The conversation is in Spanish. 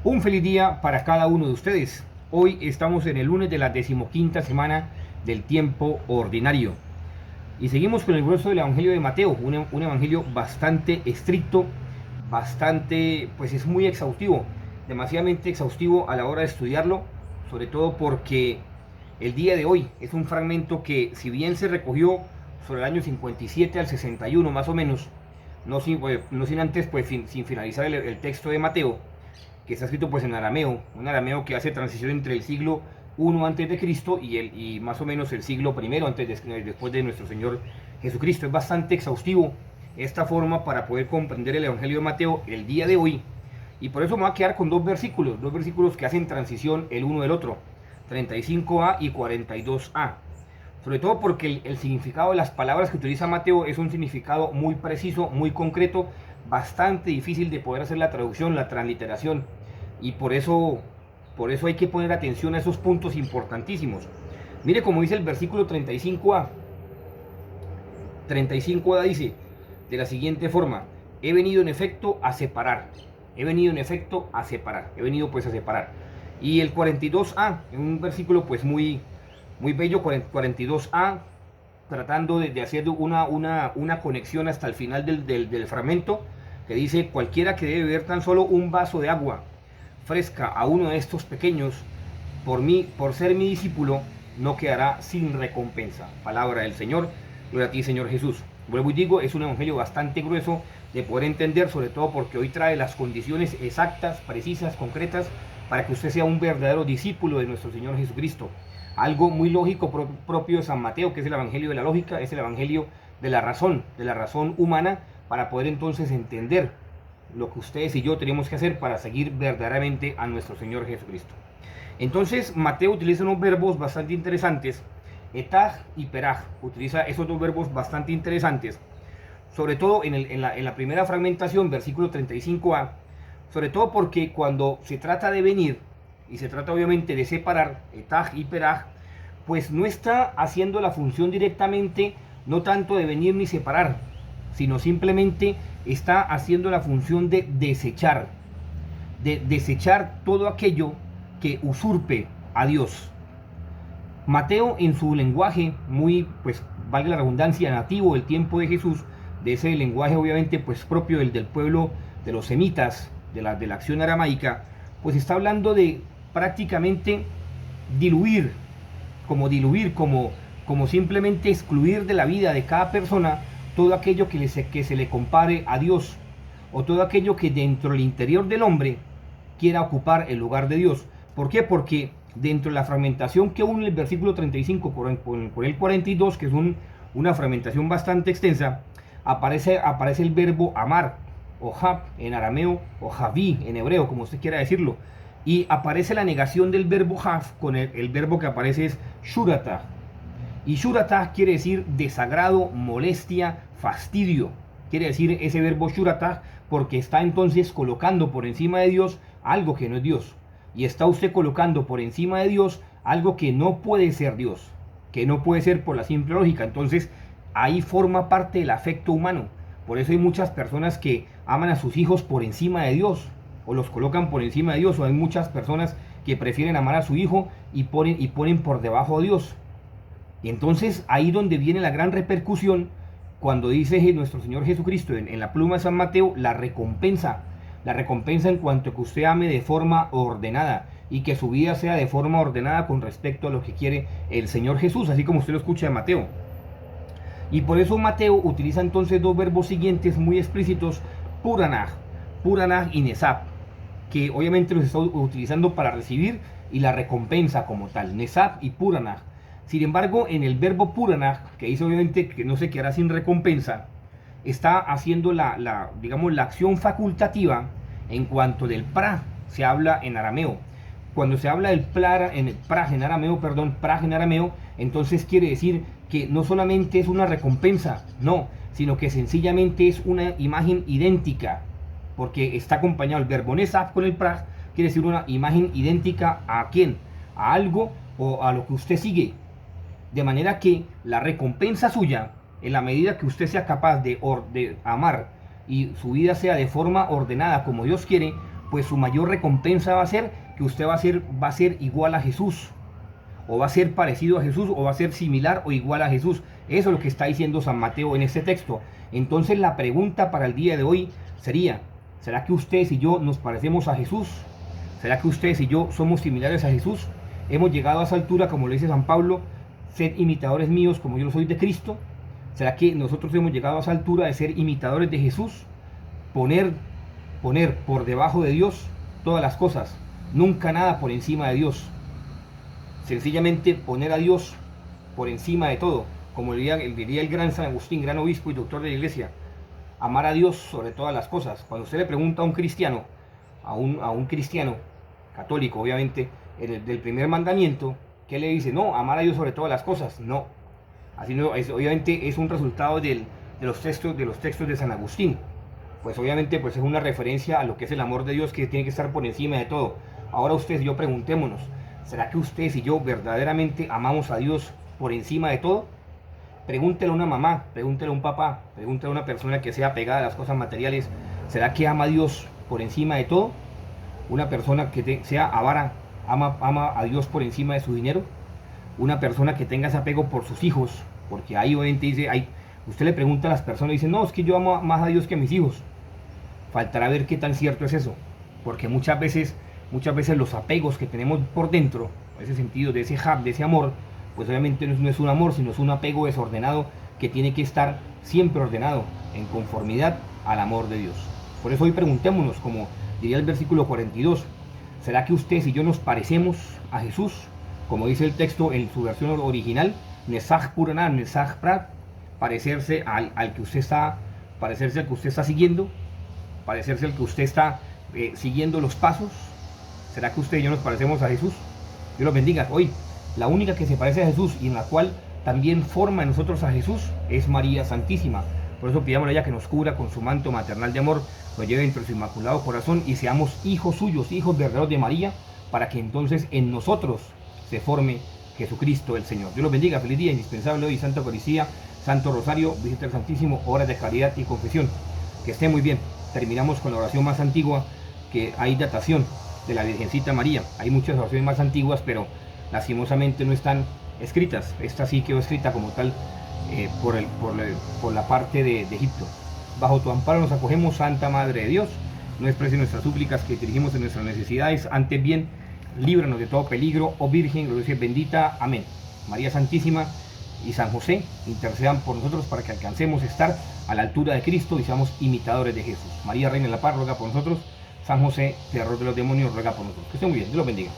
Un feliz día para cada uno de ustedes. Hoy estamos en el lunes de la 15ª semana del tiempo ordinario. Y seguimos con el grueso del Evangelio de Mateo, un evangelio bastante estricto, bastante, pues es muy exhaustivo, demasiadamente exhaustivo a la hora de estudiarlo, sobre todo porque el día de hoy es un fragmento que, si bien se recogió sobre el año 57 al 61 más o menos, no sin antes, pues sin finalizar el texto de Mateo, que está escrito pues en arameo, un arameo que hace transición entre el siglo I antes de Cristo y más o menos el siglo I después de nuestro Señor Jesucristo. Es bastante exhaustivo esta forma para poder comprender el Evangelio de Mateo el día de hoy, y por eso me voy a quedar con dos versículos que hacen transición el uno del otro, 35a y 42a. Sobre todo porque el significado de las palabras que utiliza Mateo es un significado muy preciso, muy concreto, bastante difícil de poder hacer la traducción, la transliteración. Y por eso hay que poner atención a esos puntos importantísimos. Mire cómo dice el versículo 35a. 35a dice de la siguiente forma: he venido en efecto a separar. He venido en efecto a separar. He venido pues a separar. Y el 42a, un versículo pues muy bello, 42a, tratando de hacer una conexión hasta el final del fragmento, que dice: cualquiera que debe beber tan solo un vaso de agua fresca a uno de estos pequeños, por ser mi discípulo, no quedará sin recompensa. Palabra del Señor. Gloria a ti, Señor Jesús. Vuelvo y digo, es un evangelio bastante grueso de poder entender, sobre todo porque hoy trae las condiciones exactas, precisas, concretas, para que usted sea un verdadero discípulo de nuestro Señor Jesucristo. Algo muy lógico propio de San Mateo, que es el evangelio de la lógica, es el evangelio de la razón humana, para poder entonces entender lo que ustedes y yo tenemos que hacer para seguir verdaderamente a nuestro Señor Jesucristo. Entonces Mateo utiliza unos verbos bastante interesantes, etag y peraj, utiliza esos dos verbos bastante interesantes, sobre todo en la primera fragmentación, versículo 35a, sobre todo porque cuando se trata de venir, y se trata obviamente de separar, etag y peraj, pues no está haciendo la función directamente, no tanto de venir ni separar, sino simplemente está haciendo la función de desechar todo aquello que usurpe a Dios. Mateo, en su lenguaje muy, pues valga la redundancia, nativo del tiempo de Jesús, de ese lenguaje obviamente pues propio del pueblo de los semitas, de la acción aramaica, pues está hablando de prácticamente diluir, como simplemente excluir de la vida de cada persona todo aquello que se le compare a Dios, o todo aquello que dentro del interior del hombre quiera ocupar el lugar de Dios. ¿Por qué? Porque dentro de la fragmentación que une el versículo 35 con el 42, que es una fragmentación bastante extensa, aparece el verbo amar, o hab en arameo, o javí en hebreo, como usted quiera decirlo, y aparece la negación del verbo hav con el verbo que aparece es shurata. Y shurata quiere decir desagrado, molestia, fastidio. Quiere decir ese verbo shurata porque está entonces colocando por encima de Dios algo que no es Dios. Y está usted colocando por encima de Dios algo que no puede ser Dios, que no puede ser por la simple lógica. Entonces ahí forma parte del afecto humano. Por eso hay muchas personas que aman a sus hijos por encima de Dios, o los colocan por encima de Dios, o hay muchas personas que prefieren amar a su hijo y ponen por debajo de Dios. Y entonces ahí donde viene la gran repercusión, cuando dice nuestro Señor Jesucristo en la pluma de San Mateo, la recompensa en cuanto a que usted ame de forma ordenada, y que su vida sea de forma ordenada con respecto a lo que quiere el Señor Jesús, así como usted lo escucha de Mateo. Y por eso Mateo utiliza entonces dos verbos siguientes muy explícitos, puranaj y nesab, que obviamente los está utilizando para recibir y la recompensa como tal, nesab y puranaj. Sin embargo, en el verbo puranaj, que dice obviamente que no se quedará sin recompensa, está haciendo digamos, la acción facultativa en cuanto del pra se habla en arameo. Cuando se habla del praj en arameo, entonces quiere decir que no solamente es una recompensa, no, sino que sencillamente es una imagen idéntica, porque está acompañado el verbo nesab con el praj, quiere decir una imagen idéntica a quién, a algo o a lo que usted sigue. De manera que la recompensa suya, en la medida que usted sea capaz de amar y su vida sea de forma ordenada como Dios quiere, pues su mayor recompensa va a ser que usted va a ser igual a Jesús, o va a ser parecido a Jesús, o va a ser similar o igual a Jesús. Eso es lo que está diciendo San Mateo en este texto. Entonces la pregunta para el día de hoy sería, ¿será que ustedes y yo nos parecemos a Jesús? ¿Será que ustedes y yo somos similares a Jesús? Hemos llegado a esa altura, como lo dice San Pablo, sed imitadores míos como yo lo soy de Cristo. ¿Será que nosotros hemos llegado a esa altura de ser imitadores de Jesús? Poner por debajo de Dios todas las cosas, nunca nada por encima de Dios. Sencillamente poner a Dios por encima de todo, como diría el gran San Agustín, gran obispo y doctor de la iglesia. Amar a Dios sobre todas las cosas. Cuando usted le pregunta a un cristiano, a un cristiano católico, obviamente, del primer mandamiento, ¿qué le dice? No, amar a Dios sobre todas las cosas. No. Así no, obviamente es un resultado de los textos de San Agustín. Pues obviamente pues es una referencia a lo que es el amor de Dios, que tiene que estar por encima de todo. Ahora ustedes y yo preguntémonos, ¿será que ustedes y yo verdaderamente amamos a Dios por encima de todo? Pregúntele a una mamá, pregúntele a un papá, pregúntele a una persona que sea pegada a las cosas materiales, ¿será que ama a Dios por encima de todo? Una persona que sea avara, ama a Dios por encima de su dinero. Una persona que tenga ese apego por sus hijos, porque ahí obviamente dice, usted le pregunta a las personas y dice, no, es que yo amo más a Dios que a mis hijos. Faltará ver qué tan cierto es eso, porque muchas veces los apegos que tenemos por dentro, ese sentido de ese amor, pues obviamente no es un amor, sino es un apego desordenado que tiene que estar siempre ordenado en conformidad al amor de Dios. Por eso hoy preguntémonos, como diría el versículo 42, ¿será que ustedes y yo nos parecemos a Jesús? Como dice el texto en su versión original, Nesaj Purana, Nesaj Prat, parecerse al que usted está siguiendo, parecerse al que usted está siguiendo los pasos. ¿Será que usted y yo nos parecemos a Jesús? Dios los bendiga. Hoy, la única que se parece a Jesús y en la cual también forma en nosotros a Jesús es María Santísima. Por eso pidámosle a ella que nos cubra con su manto maternal de amor, nos lleve entre su inmaculado corazón y seamos hijos suyos, hijos verdaderos de María, para que entonces en nosotros se forme Jesucristo el Señor. Dios los bendiga. Feliz día, indispensable hoy, Santa Eucaristía, Santo Rosario, Visita al Santísimo, horas de caridad y confesión. Que esté muy bien. Terminamos con la oración más antigua, que hay datación de la Virgencita María. Hay muchas oraciones más antiguas, pero lastimosamente no están escritas. Esta sí quedó escrita como tal por la parte de Egipto. Bajo tu amparo nos acogemos, Santa Madre de Dios. No expresen nuestras súplicas que dirigimos en nuestras necesidades. Antes bien, líbranos de todo peligro, oh Virgen, gloriosa y bendita. Amén. María Santísima y San José intercedan por nosotros para que alcancemos a estar a la altura de Cristo y seamos imitadores de Jesús. María, Reina de la Paz, ruega por nosotros. San José, terror de los demonios, ruega por nosotros. Que estén muy bien. Dios los bendiga.